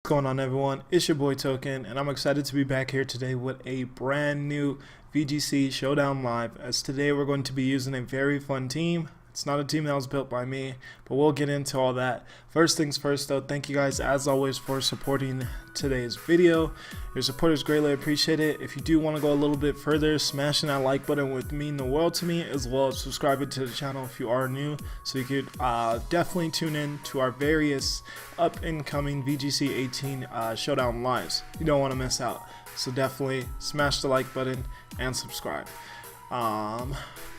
What's going on, everyone? It's your boy Token, and I'm excited to be back here today with a brand new VGC Showdown Live, as today we're going to be using a very fun team. It's not a team that was built by me, but we'll get into all that. First things first though, thank you guys as always for supporting today's video. Your support is greatly appreciated. If you do want to go a little bit further, smashing that like button would mean the world to me, as well as subscribing to the channel if you are new, so you could definitely tune in to our various up and coming VGC18 Showdown lives. You don't want to miss out, so definitely smash the like button and subscribe.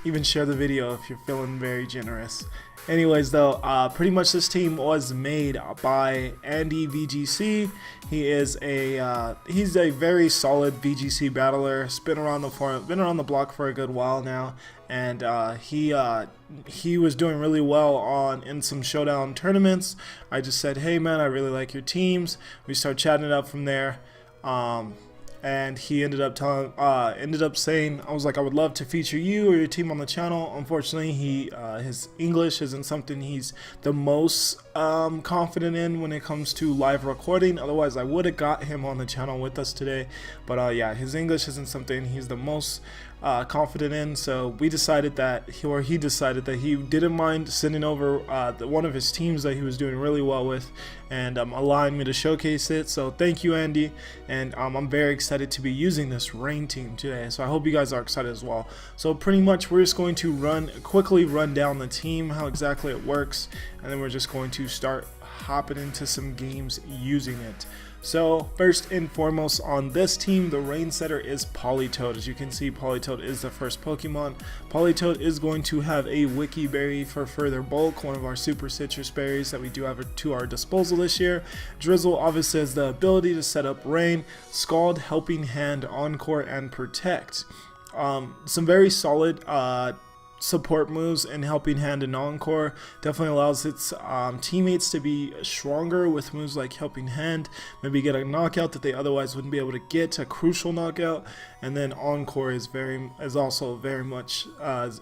Even share the video if you're feeling very generous. Anyways though, pretty much this team was made by Andy VGC. He's a very solid VGC battler. He's been around the block for a good while now, and he was doing really well in some showdown tournaments. I just said, hey man, I really like your teams. We start chatting it up from there. And he ended up saying, I was like, I would love to feature you or your team on the channel. Unfortunately, his English isn't something he's the most confident in when it comes to live recording. Otherwise, I would have got him on the channel with us today. But yeah, his English isn't something he's the most confident in. So he decided that he didn't mind sending over one of his teams that he was doing really well with, and allowing me to showcase it. So thank you, Andy, and I'm very excited to be using this rain team today. So I hope you guys are excited as well. So pretty much we're just going to quickly run down the team, how exactly it works, and then we're just going to start hopping into some games using it. So first and foremost on this team, the rain setter is Politoed. As you can see, Politoed is the first Pokemon. Politoed is going to have a Wiki Berry for further bulk, one of our super citrus berries that we do have to our disposal this year. Drizzle obviously has the ability to set up rain. Scald, Helping Hand, Encore, and Protect. Some very solid support moves in Helping Hand and Encore. Definitely allows its teammates to be stronger with moves like Helping Hand, maybe get a knockout that they otherwise wouldn't be able to get, a crucial knockout. And then Encore is also very much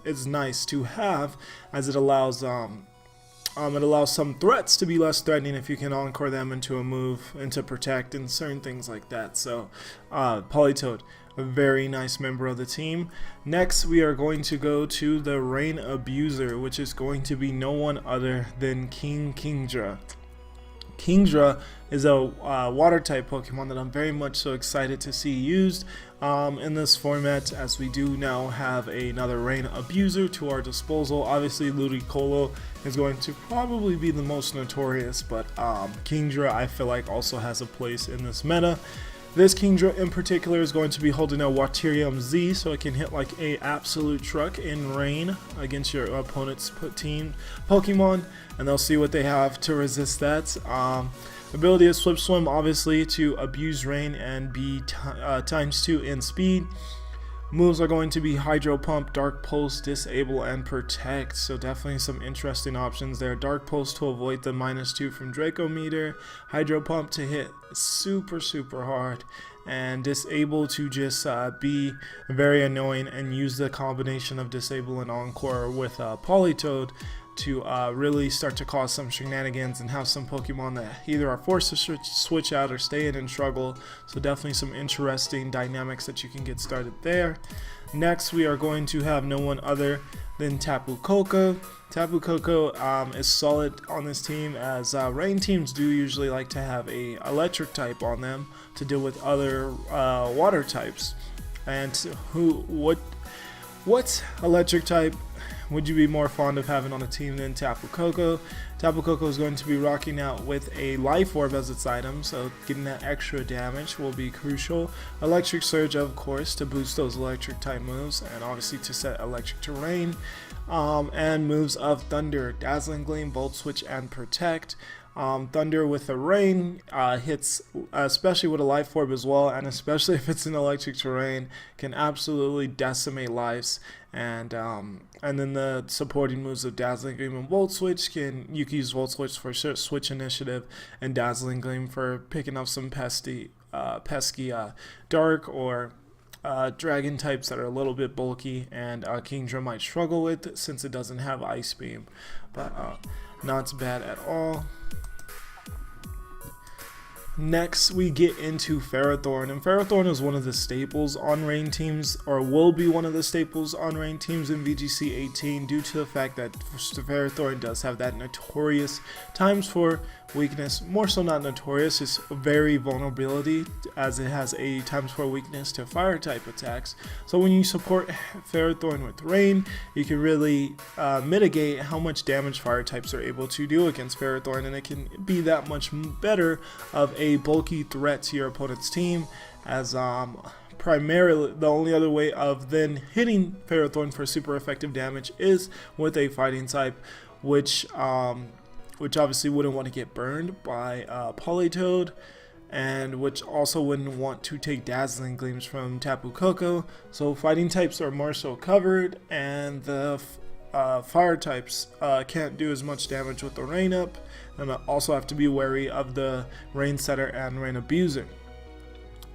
is nice to have, as it allows some threats to be less threatening if you can Encore them into a move, into Protect, and certain things like that. So Politoed, a very nice member of the team. Next, we are going to go to the Rain Abuser, which is going to be no one other than Kingdra. Kingdra is a water type Pokemon that I'm very much so excited to see used in this format, as we do now have another Rain Abuser to our disposal. Obviously Ludicolo is going to probably be the most notorious, but Kingdra I feel like also has a place in this meta. This Kingdra in particular is going to be holding a Waterium Z, so it can hit like a absolute truck in rain against your opponent's team Pokemon, and they'll see what they have to resist that. Ability of Swift Swim, obviously, to abuse rain and be ×2 in speed. Moves are going to be Hydro Pump, Dark Pulse, Disable, and Protect. So definitely some interesting options there. Dark Pulse to avoid the -2 from Draco Meter. Hydro Pump to hit super hard. And Disable to just be very annoying and use the combination of Disable and Encore with Politoed to really start to cause some shenanigans and have some Pokemon that either are forced to switch out or stay in and struggle. So definitely some interesting dynamics that you can get started there. Next, we are going to have no one other than Tapu Koko. Tapu Koko is solid on this team, as rain teams do usually like to have a electric type on them to deal with other water types. And what electric type would you be more fond of having on a team than Tapu Koko? Tapu Koko is going to be rocking out with a Life Orb as its item, so getting that extra damage will be crucial. Electric Surge, of course, to boost those electric type moves, and obviously to set electric terrain. And moves of Thunder, Dazzling Gleam, Volt Switch, and Protect. Thunder with the rain hits, especially with a Life Orb as well, and especially if it's in electric terrain, can absolutely decimate lives. And then the supporting moves of Dazzling Gleam and Volt Switch, you can use Volt Switch for Switch Initiative, and Dazzling Gleam for picking up some pesky Dark or dragon types that are a little bit bulky, and Kingdra might struggle with since it doesn't have Ice Beam, but not bad at all. Next, we get into Ferrothorn, and Ferrothorn is one of the staples on rain teams, or will be one of the staples on rain teams in VGC 18 due to the fact that Ferrothorn does have that notorious times 4 weakness, more so not notorious, it's very vulnerability as it has a times 4 weakness to fire type attacks. So when you support Ferrothorn with rain, you can really mitigate how much damage fire types are able to do against Ferrothorn, and it can be that much better of a bulky threat to your opponent's team, as primarily the only other way of then hitting Ferrothorn for super effective damage is with a fighting type, which obviously wouldn't want to get burned by Politoed, and which also wouldn't want to take Dazzling Gleams from Tapu Koko. So fighting types are more so covered, and the fire types can't do as much damage with the rain up, and also have to be wary of the rain setter and rain abuser.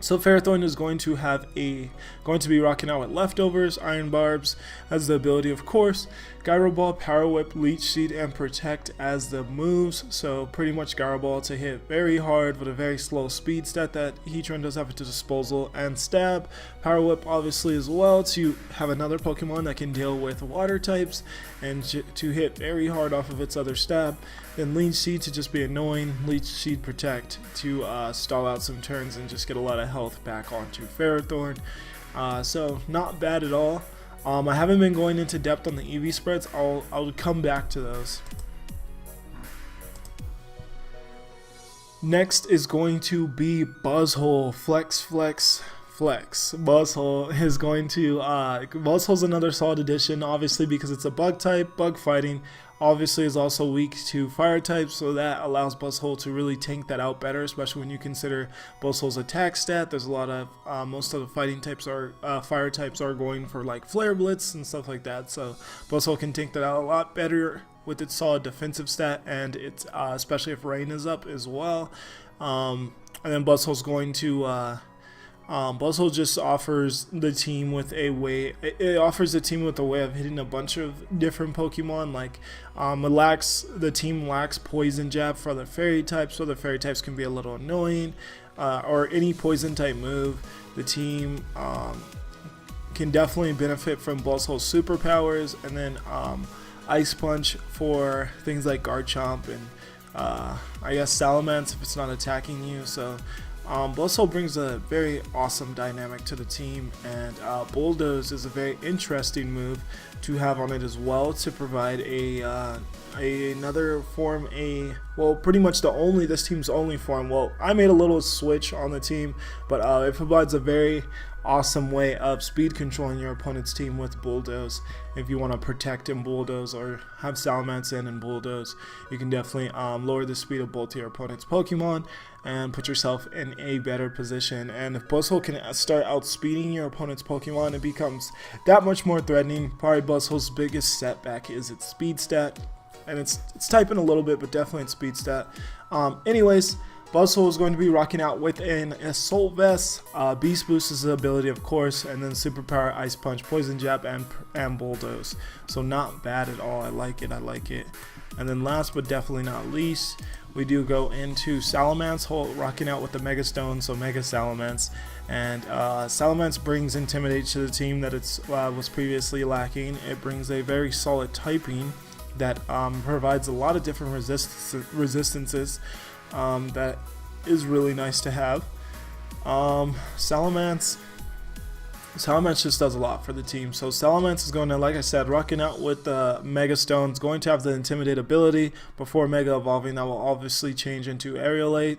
So Ferrothorn is going to be rocking out with leftovers, iron barbs as the ability, of course, Gyro Ball, Power Whip, Leech Seed, and Protect as the moves. So pretty much Gyro Ball to hit very hard with a very slow speed stat that Heatran does have at his disposal, and Stab. Power Whip obviously as well to have another Pokemon that can deal with water types and to hit very hard off of its other stab. Then Leech Seed to just be annoying, Leech Seed Protect to stall out some turns and just get a lot of health back onto Ferrothorn. So not bad at all. I haven't been going into depth on the EV spreads. I'll come back to those. Next is going to be Buzzhole. Flex. Buzzhole is going to Buzzhole's another solid addition, obviously because it's a bug type. Bug fighting obviously is also weak to fire types, so that allows Buzzhole to really tank that out better, especially when you consider Buzzhole's attack stat. There's a lot of most of the fighting types are fire types are going for like Flare Blitz and stuff like that, so Buzzhole can tank that out a lot better with its solid defensive stat, and it's especially if rain is up as well. And then Buzzhole's going to Buzzhole just offers the team with a way. It offers the team with a way of hitting a bunch of different Pokemon. Like the team lacks Poison Jab for the Fairy types, so the Fairy types can be a little annoying. Or any Poison type move, the team can definitely benefit from Buzzhole's superpowers, and then Ice Punch for things like Garchomp and I guess Salamence if it's not attacking you. So Buzzhole brings a very awesome dynamic to the team, and Bulldoze is a very interesting move to have on it as well, to provide another form, pretty much this team's only form. Well, I made a little switch on the team, but it provides a very awesome way of speed controlling your opponent's team with Bulldoze. If you want to protect and Bulldoze, or have Salamence in and Bulldoze, you can definitely lower the speed of both your opponent's Pokemon and put yourself in a better position. And if Buzzhole can start outspeeding your opponent's Pokemon, it becomes that much more threatening. Probably Buzzhole's biggest setback is its speed stat, and it's typing a little bit, but definitely its speed stat. Anyways, Buzzhole is going to be rocking out with an Assault Vest. Beast Boost is the ability, of course, and then Superpower, Ice Punch, Poison Jab, and Bulldoze. So not bad at all. I like it. And then last but definitely not least, we do go into Salamence, rocking out with the Mega Stone, so Mega Salamence. And Salamence brings Intimidate to the team that it was previously lacking. It brings a very solid typing that provides a lot of different resistances. That is really nice to have. Salamence just does a lot for the team. So Salamence is going to, like I said, rocking out with the Mega Stones, going to have the Intimidate ability before Mega Evolving. That will obviously change into Aerialate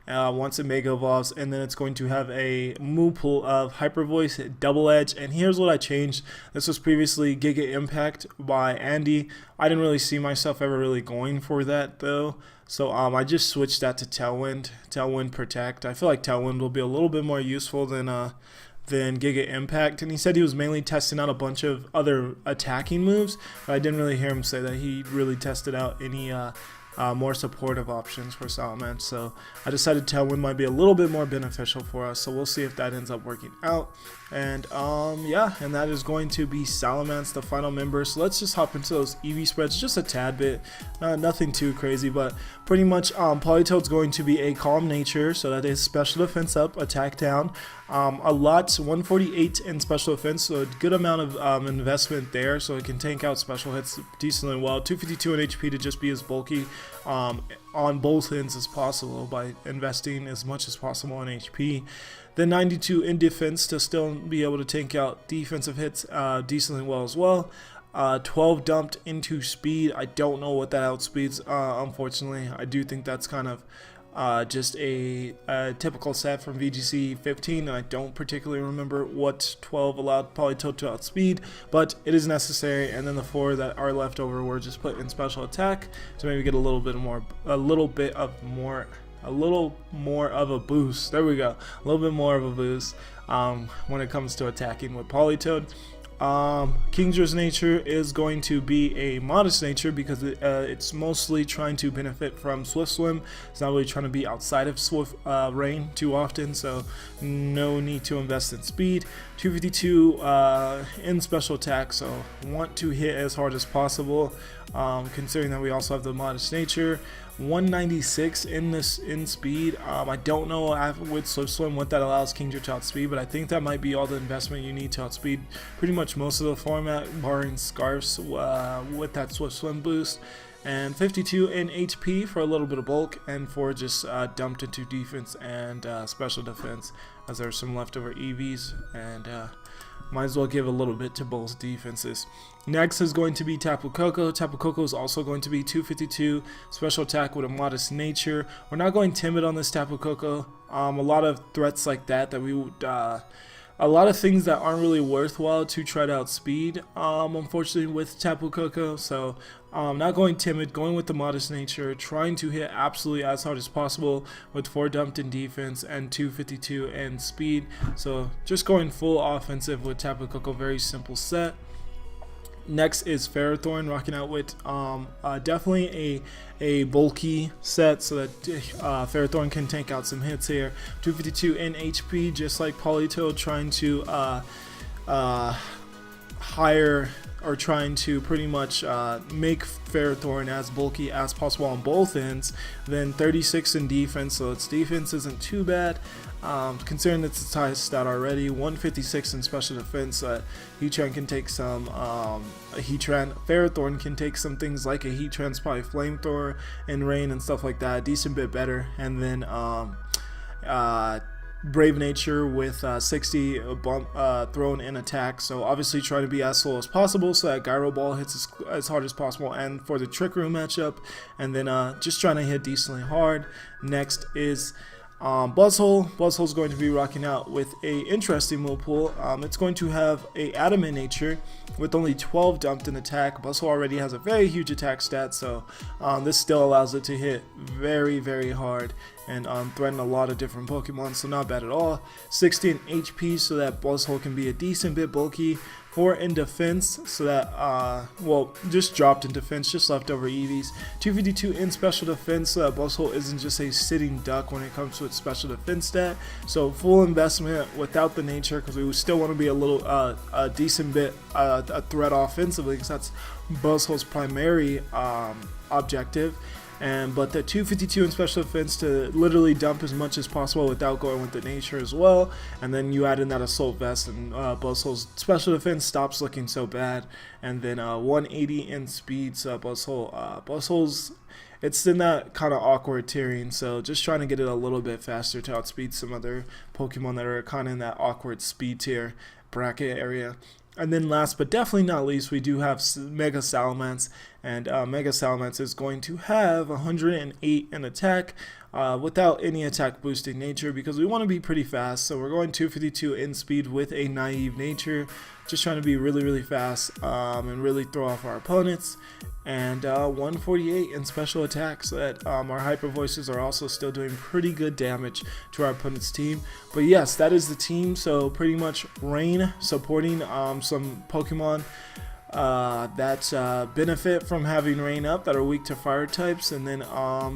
once it Mega Evolves, and then it's going to have a move pool of Hyper Voice, Double Edge, and here's what I changed. This was previously Giga Impact by Andy. I didn't really see myself ever really going for that though. So I just switched that to Tailwind Protect. I feel like Tailwind will be a little bit more useful than Giga Impact. And he said he was mainly testing out a bunch of other attacking moves, but I didn't really hear him say that he really tested out any more supportive options for Salamence. So I decided Tailwind might be a little bit more beneficial for us. So we'll see if that ends up working out. And yeah, and that is going to be Salamence, the final member. So let's just hop into those EV spreads just a tad bit. Nothing too crazy, but pretty much Politoed's going to be a calm nature, so that is special defense up, attack down. A lot, 148 in special defense, so a good amount of investment there, so it can tank out special hits decently well. 252 in HP to just be as bulky on both ends as possible by investing as much as possible in HP. Then 92 in defense to still be able to tank out defensive hits decently well as well. 12 dumped into speed. I don't know what that outspeeds, unfortunately. I do think that's kind of just a typical set from VGC 15, and I don't particularly remember what 12 allowed Politoed to outspeed, but it is necessary. And then the 4 that are left over were just put in special attack to maybe get a little more of a boost. There we go, a little bit more of a boost when it comes to attacking with Politoed. Kingdra's nature is going to be a modest nature because it's mostly trying to benefit from Swift Swim. It's not really trying to be outside of Swift Rain too often, so no need to invest in speed. 252 in special attack, so want to hit as hard as possible, considering that we also have the modest nature. 196 in speed. I don't know with Swift Swim what that allows Kingdra to outspeed, but I think that might be all the investment you need to outspeed pretty much most of the format, barring Scarfs with that Swift Swim boost. And 52 in HP for a little bit of bulk, and 4 just dumped into defense and special defense, as there are some leftover EVs, and might as well give a little bit to both defenses. Next is going to be Tapu Koko. Tapu Koko is also going to be 252 special attack with a modest nature. We're not going timid on this Tapu Koko. A lot of threats like that we would a lot of things that aren't really worthwhile to try to outspeed, unfortunately, with Tapu Koko. So not going timid, going with the modest nature, trying to hit absolutely as hard as possible with 4 dumped in defense and 252 in speed. So just going full offensive with Tapu Koko, very simple set. Next is Ferrothorn, rocking out with definitely a bulky set so that Ferrothorn can tank out some hits here. 252 in HP, just like Politoed, trying to higher or trying to pretty much make Ferrothorn as bulky as possible on both ends. Then 36 in defense, so its defense isn't too bad. Considering it's its highest stat already. 156 in special defense. Heatran can take some Ferrothorn can take some things like a Heatran, probably Flamethrower and Rain and stuff like that, decent bit better. And then Brave Nature with 60 thrown in attack, so obviously try to be as slow as possible so that Gyro Ball hits as hard as possible, and for the Trick Room matchup, and then just trying to hit decently hard. Next is Buzzhole. Buzzhole is going to be rocking out with a interesting move pool. It's going to have a Adamant nature with only 12 dumped in attack. Buzzhole already has a very huge attack stat, so this still allows it to hit very, very hard and threaten a lot of different Pokemon, so not bad at all. 60 in HP, so that Buzzhole can be a decent bit bulky. 4 in defense, so that well, just dropped in defense, just leftover EVs. 252 in special defense, so that Buzzhole isn't just a sitting duck when it comes to its special defense stat. So full investment without the nature, because we would still want to be a little a decent bit a threat offensively, because that's Buzzhole's primary objective. But the 252 in special defense to literally dump as much as possible without going with the nature as well. And then you add in that assault vest, and Buzzhole's special defense stops looking so bad. And then 180 in speed, so Buzzhole's it's in that kind of awkward tiering, so just trying to get it a little bit faster to outspeed some other Pokemon that are kind of in that awkward speed tier bracket area. And then last but definitely not least, we do have Mega Salamence, and Mega Salamence is going to have 108 in attack without any attack boosting nature, because we want to be pretty fast. So we're going 252 in speed with a naive nature, just trying to be really, really fast and really throw off our opponents. And 148 in special attack, so that our Hyper Voices are also still doing pretty good damage to our opponent's team. But yes, that is the team. So pretty much Rain supporting some Pokemon that benefit from having rain up that are weak to fire types, and then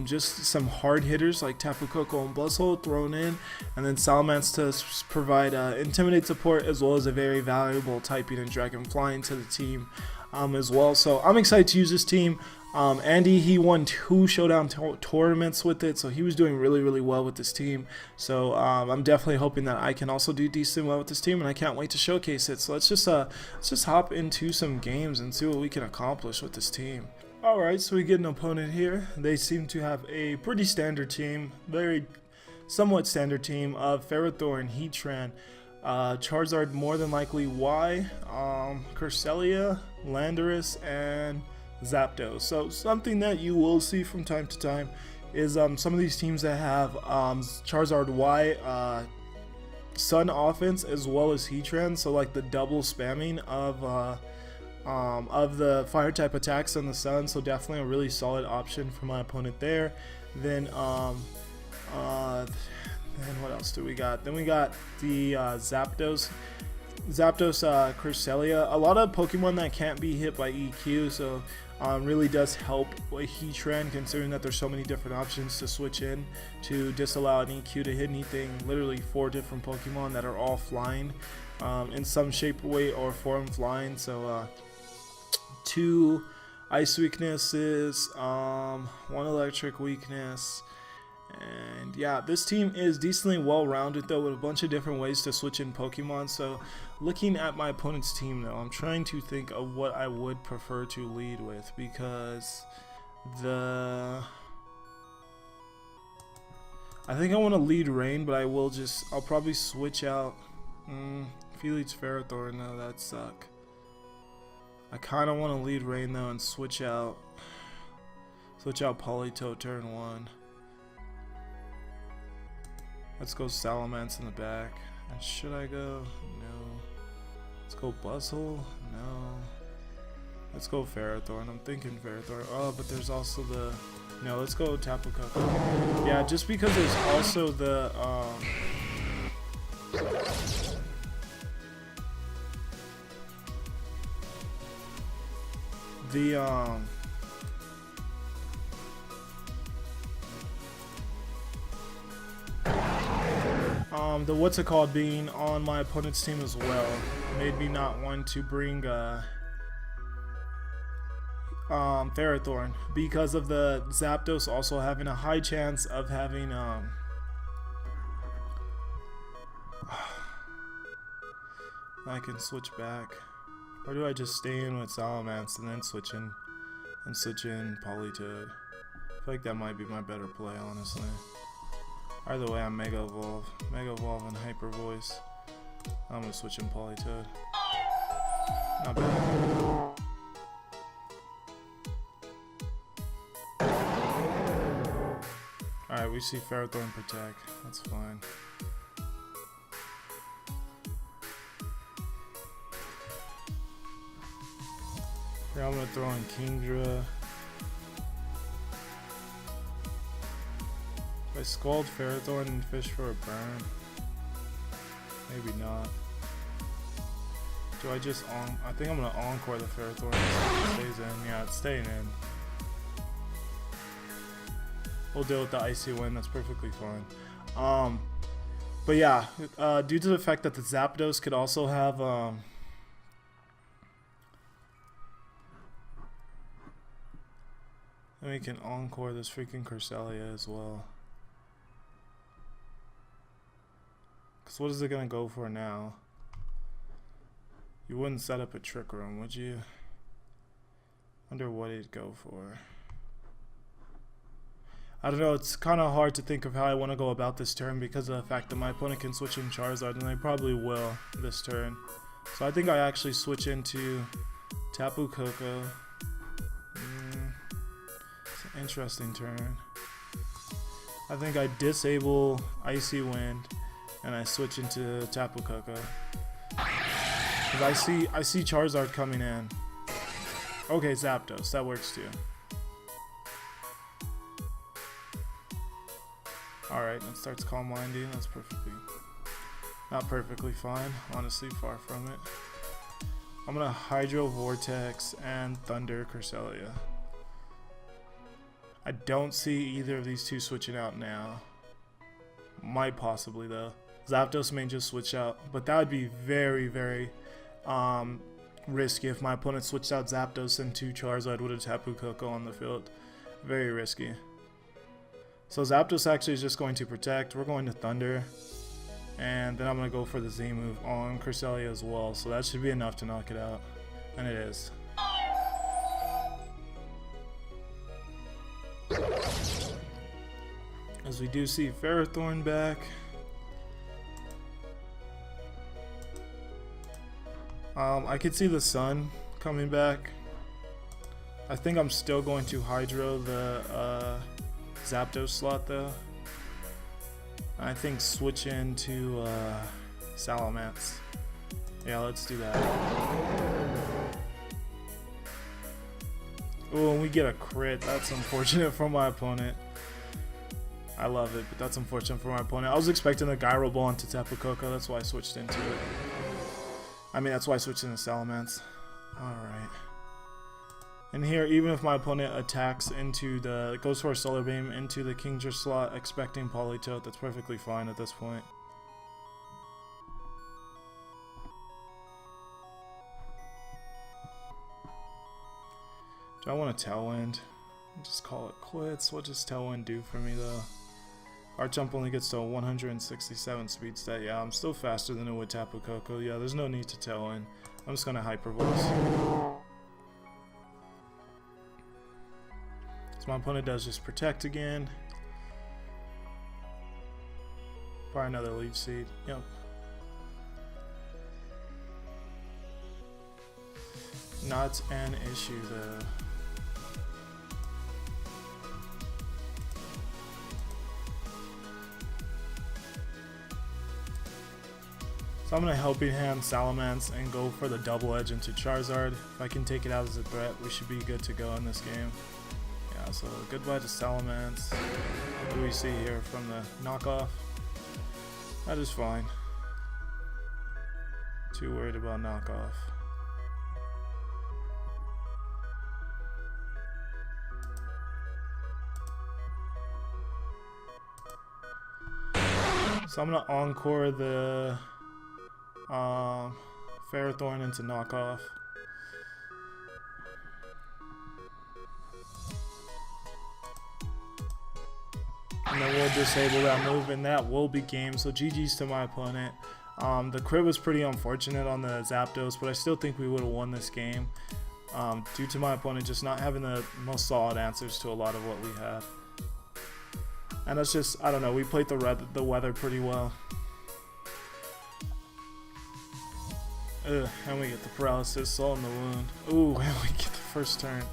just some hard hitters like Tapu Koko and Buzzle thrown in, and then Salamence to provide Intimidate support, as well as a very valuable typing and Dragon Flying to the team as well. So I'm excited to use this team. Andy, he won 2 Showdown tournaments with it, so he was doing really well with this team. So I'm definitely hoping that I can also do decent well with this team, and I can't wait to showcase it. So let's just hop into some games and see what we can accomplish with this team. Alright, so we get an opponent here. They seem to have a pretty standard team, somewhat standard team of Ferrothorn, Heatran, Charizard more than likely Y, Cresselia, Landorus, and Zapdos. So something that you will see from time to time is some of these teams that have Charizard Y Sun offense as well as Heatran, so like the double spamming of the fire type attacks on the Sun. So definitely a really solid option for my opponent there. Then what else do we got? Then we got the Zapdos Cresselia. A lot of Pokemon that can't be hit by EQ, so really does help with Heatran, considering that there's so many different options to switch in to disallow an EQ to hit anything. Literally 4 different Pokemon that are all flying in some shape, way, or form flying. So 2 ice weaknesses, 1 electric weakness. And yeah, this team is decently well-rounded though, with a bunch of different ways to switch in Pokemon. So looking at my opponent's team though, I'm trying to think of what I would prefer to lead with, because I think I want to lead Rain, but I'll probably switch out if he leads Ferrothorn though, that'd suck. I kind of want to lead Rain though and switch out Politoed turn 1. Let's go Salamence in the back. And should I go? No. Let's go Buzzle? No. Let's go Ferrothorn. I'm thinking Ferrothorn. Oh, but there's also the... No, let's go Tapu Koko. Yeah, just because there's also the... the what's it called being on my opponent's team as well made me not want to bring Ferrothorn, because of the Zapdos also having a high chance of having I can switch back, or do I just stay in with Salamence and then switch in Politoed? I feel like that might be my better play, honestly. Either way, I'm Mega Evolve and Hyper Voice. I'm gonna switch in Politoed. Not bad. Alright, we see Ferrothorn Protect. That's fine. Here, I'm gonna throw in Kingdra. I Scald Ferrothorn and fish for a burn. Maybe not. Do I just I think I'm gonna Encore the Ferrothorn so it stays in. Yeah, it's staying in. We'll deal with the Icy Wind, that's perfectly fine. But yeah, due to the fact that the Zapdos could also have and we can Encore this freaking Cresselia as well. Because what is it going to go for now? You wouldn't set up a Trick Room, would you? Wonder what it'd go for. I don't know, it's kind of hard to think of how I want to go about this turn because of the fact that my opponent can switch in Charizard, and they probably will this turn. So I think I actually switch into Tapu Koko. It's an interesting turn. I think I disable Icy Wind and I switch into Tapu Koko. Cause I see Charizard coming in. Okay, Zapdos, that works too. Alright, it starts Calm Minding, that's not perfectly fine, honestly, far from it. I'm gonna Hydro Vortex and Thunder Cresselia. I don't see either of these two switching out now. Might possibly though. Zapdos may just switch out, but that would be very, very risky if my opponent switched out Zapdos into Charizard with a Tapu Koko on the field. Very risky. So Zapdos actually is just going to protect. We're going to Thunder. And then I'm going to go for the Z move on Cresselia as well. So that should be enough to knock it out. And it is. As we do see Ferrothorn back. I could see the Sun coming back. I think I'm still going to Hydro the Zapdos slot though. I think switch into Salamence. Yeah, let's do that. Oh, and we get a crit. That's unfortunate for my opponent. I love it, but that's unfortunate for my opponent. I was expecting the Gyro Ball into Tapu Koko. That's why I switched into it. I mean, that's why I switched into Salamence. Alright. And here, even if my opponent attacks into the, goes for a Solar Beam into the Kingdra slot, expecting Politoed, that's perfectly fine at this point. Do I want to Tailwind? Just call it quits. What does Tailwind do for me though? Our jump only gets to a 167 speed stat. Yeah, I'm still faster than it would Tapu Koko. Yeah, there's no need to Tailwind. I'm just gonna Hyper Voice. So my opponent does just protect again. Probably another Leech Seed. Yep. Not an issue though. So I'm going to Helping Hand Salamence and go for the Double Edge into Charizard. If I can take it out as a threat, we should be good to go in this game. Yeah, so goodbye to Salamence. What do we see here from the knockoff? That is fine. Too worried about knockoff. So I'm going to Encore the Ferrothorn into knockoff. And then we'll disable that move and that will be game. So GG's to my opponent. The crit was pretty unfortunate on the Zapdos, but I still think we would have won this game due to my opponent just not having the most solid answers to a lot of what we had. And that's just, I don't know, we played the weather pretty well. And we get the paralysis, Salt in the Wound. Ooh, and we get the first turn.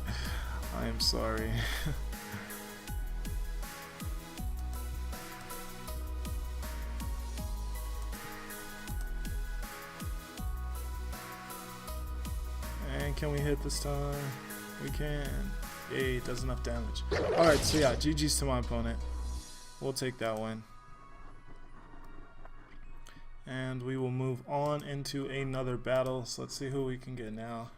I am sorry. And can we hit this time? We can. Yay, it does enough damage. Alright, so yeah, GG's to my opponent. We'll take that win. And we will move on into another battle. So let's see who we can get now.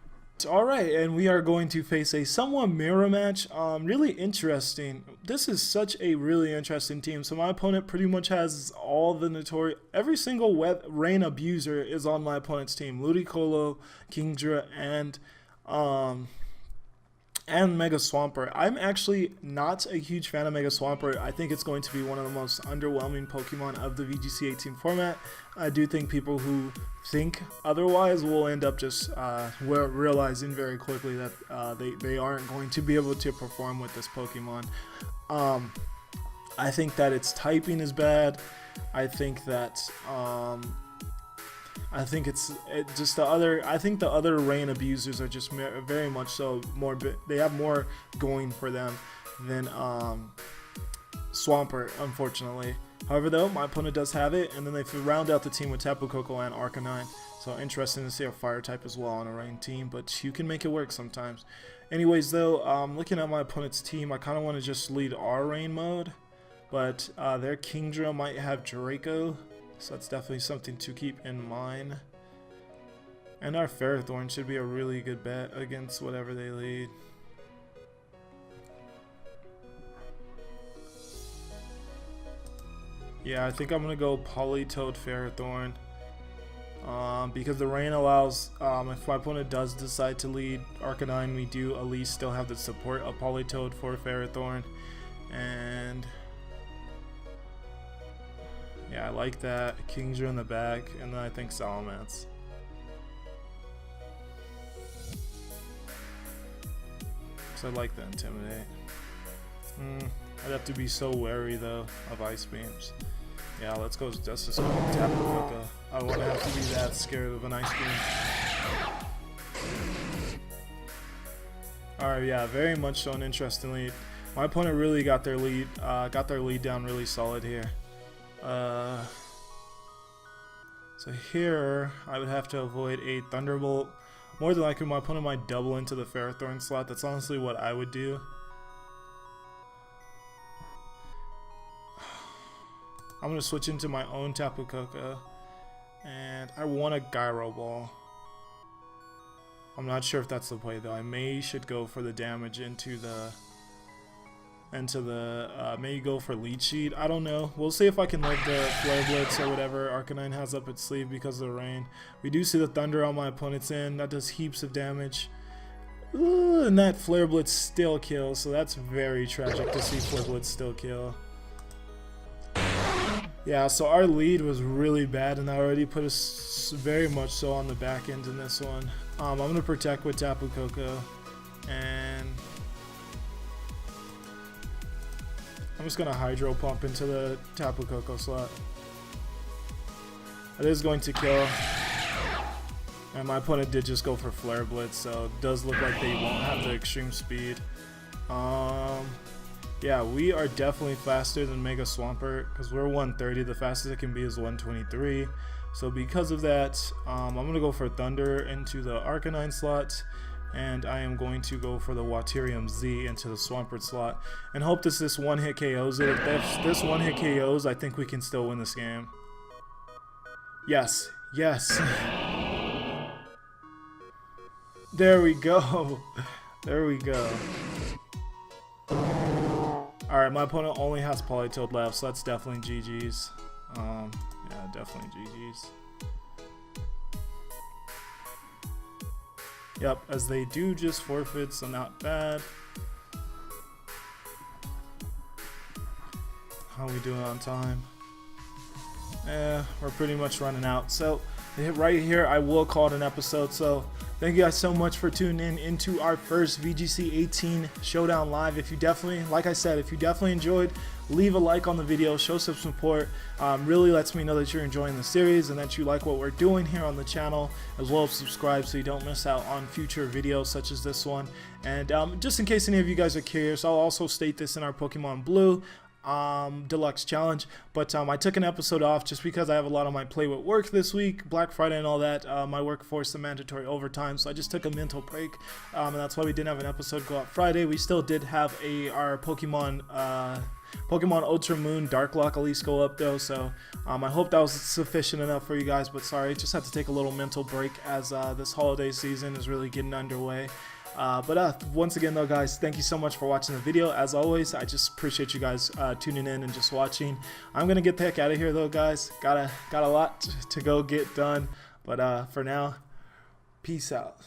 Alright, and we are going to face a somewhat mirror match. Really interesting. This is such a really interesting team. So my opponent pretty much has all the notorious, every single rain abuser is on my opponent's team. Ludicolo, Kingdra, and Mega Swampert. I'm actually not a huge fan of Mega Swampert. I think it's going to be one of the most underwhelming Pokemon of the VGC18 format. I do think people who think otherwise will end up just realizing very quickly that they aren't going to be able to perform with this Pokemon. I think that its typing is bad. I think that I think the other rain abusers are just very much so they have more going for them than Swampert, unfortunately. However though, my opponent does have it, and then they round out the team with Tapu Koko and Arcanine. So interesting to see a fire type as well on a rain team, but you can make it work sometimes. Anyways though, looking at my opponent's team, I kind of want to just lead our rain mode, but their Kingdra might have Draco. So that's definitely something to keep in mind. And our Ferrothorn should be a really good bet against whatever they lead. Yeah, I think I'm going to go Politoed Ferrothorn. Because the rain allows, if my opponent does decide to lead Arcanine, we do at least still have the support of Politoed for Ferrothorn. And yeah, I like that. Kingdra in the back, and then I think Salamence. So I like the Intimidate. I'd have to be so wary though of Ice Beams. Yeah, let's go. Let's just go Tapu Koko. I don't want to have to be that scared of an Ice Beam. Alright, yeah, very much so an interesting lead. My opponent really got their lead down really solid here. So here I would have to avoid a Thunderbolt. More than likely my opponent might double into the Ferrothorn slot. That's honestly what I would do. I'm going to switch into my own Tapu Koko, and I want a Gyro Ball. I'm not sure if that's the play though. I should go for the damage into the maybe go for Leech Seed. I don't know. We'll see if I can live the Flare Blitz or whatever Arcanine has up its sleeve because of the rain. We do see the Thunder on my opponent's end. That does heaps of damage. Ooh, and that Flare Blitz still kills, so that's very tragic to see Flare Blitz still kill. Yeah, so our lead was really bad, and that already put us very much so on the back end in this one. I'm going to protect with Tapu Koko, and I'm just going to Hydro Pump into the Tapu Koko slot. It is going to kill, and my opponent did just go for Flare Blitz, so it does look like they won't have the extreme speed. Yeah, we are definitely faster than Mega Swampert because we're 130. The fastest it can be is 123. So because of that, I'm going to go for Thunder into the Arcanine slot, and I am going to go for the Waterium Z into the Swampert slot and hope this one-hit KOs it. If this one-hit KOs, I think we can still win this game. Yes, yes. There we go. There we go. Alright, my opponent only has Politoed left, so that's definitely GG's. Yeah, definitely GG's. Yep, as they do just forfeit, so not bad. How are we doing on time? We're pretty much running out. So right here, I will call it an episode. So thank you guys so much for tuning in into our first VGC18 Showdown Live. If you definitely, like I said, if you definitely enjoyed, leave a like on the video, show some support. Really lets me know that you're enjoying the series and that you like what we're doing here on the channel, as well as subscribe so you don't miss out on future videos such as this one. And just in case any of you guys are curious, I'll also state this in our Pokemon Blue Deluxe challenge, but I took an episode off just because I have a lot on my plate with work this week, Black Friday and all that. My work forced the mandatory overtime, so I just took a mental break, and that's why we didn't have an episode go out Friday. We still did have our Pokemon Ultra Moon Dark Lock at least go up though, so I hope that was sufficient enough for you guys. But sorry, just had to take a little mental break as this holiday season is really getting underway. Once again though, guys, thank you so much for watching the video. As always, I just appreciate you guys tuning in and just watching. I'm gonna get the heck out of here though, guys. Got a lot to go get done, but for now, peace out.